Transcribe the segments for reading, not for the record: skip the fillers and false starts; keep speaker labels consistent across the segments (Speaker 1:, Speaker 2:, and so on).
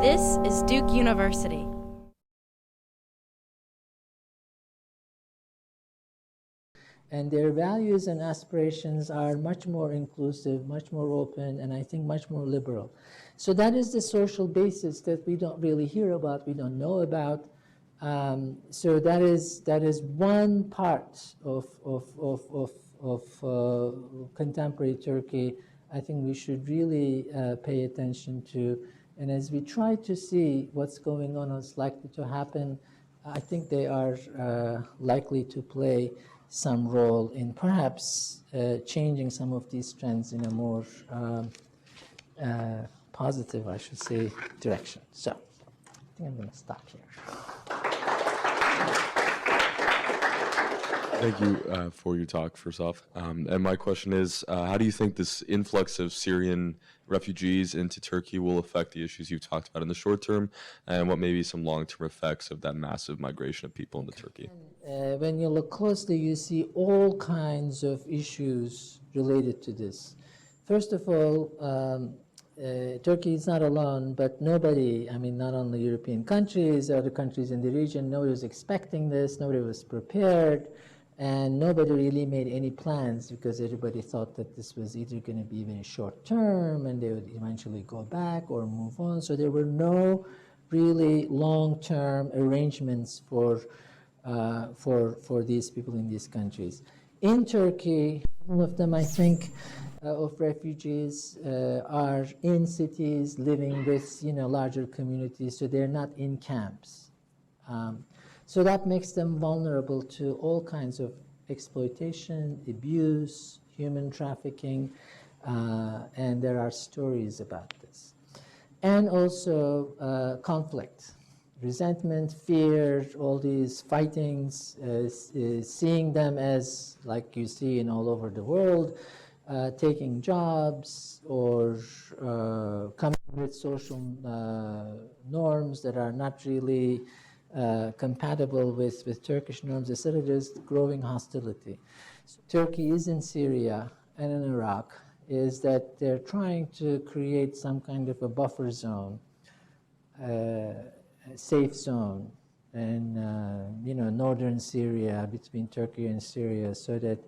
Speaker 1: This is Duke University.
Speaker 2: And their values and aspirations are much more inclusive, much more open, and I think much more liberal. So that is the social basis that we don't really hear about, we don't know about. So that is one part of contemporary Turkey I think we should really pay attention to. And as we try to see what's going on, what's likely to happen, I think they are likely to play some role in perhaps changing some of these trends in a more positive, I should say, direction. So I think I'm going to stop here.
Speaker 3: Thank you for your talk, first off. And my question is, how do you think this influx of Syrian refugees into Turkey will affect the issues you've talked about in the short term, and what may be some long-term effects of that massive migration of people into Turkey?
Speaker 2: When you look closely, you see all kinds of issues related to this. First of all, Turkey is not alone, but nobody, I mean, not only European countries, other countries in the region, nobody was expecting this, nobody was prepared, and nobody really made any plans because everybody thought that this was either going to be very short term and they would eventually go back or move on. So there were no really long-term arrangements for these people in these countries. In Turkey, all of them, I think, of refugees are in cities living with larger communities, so they're not in camps. So that makes them vulnerable to all kinds of exploitation, abuse, human trafficking, and there are stories about this. And also conflict, resentment, fear, all these fightings, seeing them as, like you see in all over the world, taking jobs or coming with social norms that are not really compatible with Turkish norms, etc. There's growing hostility. So Turkey is in Syria and in Iraq, is that they're trying to create some kind of a buffer zone, a safe zone in northern Syria, between Turkey and Syria, so that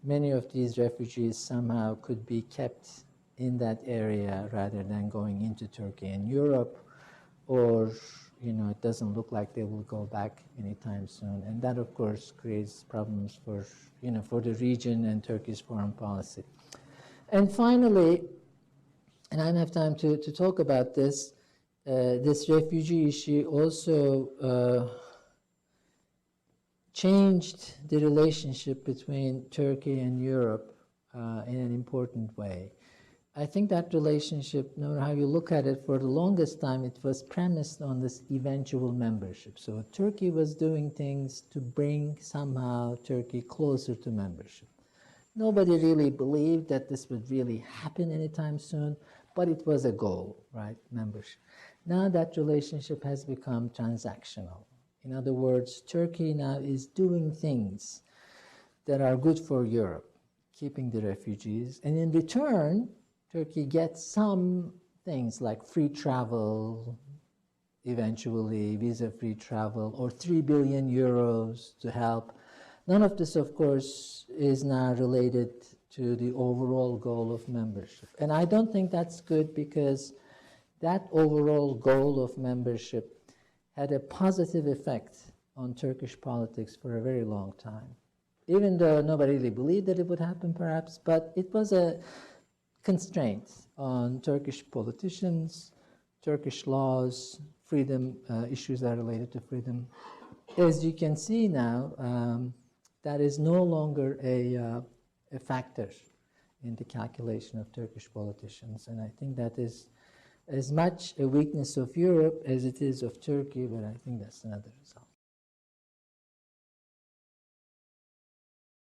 Speaker 2: many of these refugees somehow could be kept in that area rather than going into Turkey and Europe, or it doesn't look like they will go back anytime soon. And that, of course, creates problems for the region and Turkey's foreign policy. And finally, and I don't have time to talk about this, this refugee issue also changed the relationship between Turkey and Europe in an important way. I think that relationship, no matter how you look at it, for the longest time it was premised on this eventual membership. So Turkey was doing things to bring somehow Turkey closer to membership. Nobody really believed that this would really happen anytime soon, but it was a goal, right? Membership. Now that relationship has become transactional. In other words, Turkey now is doing things that are good for Europe, keeping the refugees, and in return, Turkey gets some things like free travel, eventually visa-free travel, or 3 billion euros to help. None of this, of course, is now related to the overall goal of membership. And I don't think that's good, because that overall goal of membership had a positive effect on Turkish politics for a very long time. Even though nobody really believed that it would happen, perhaps, but it was a constraint on Turkish politicians, Turkish laws, freedom, issues that are related to freedom. As you can see now, that is no longer a factor in the calculation of Turkish politicians, and I think that is as much a weakness of Europe as it is of Turkey, but I think that's another result.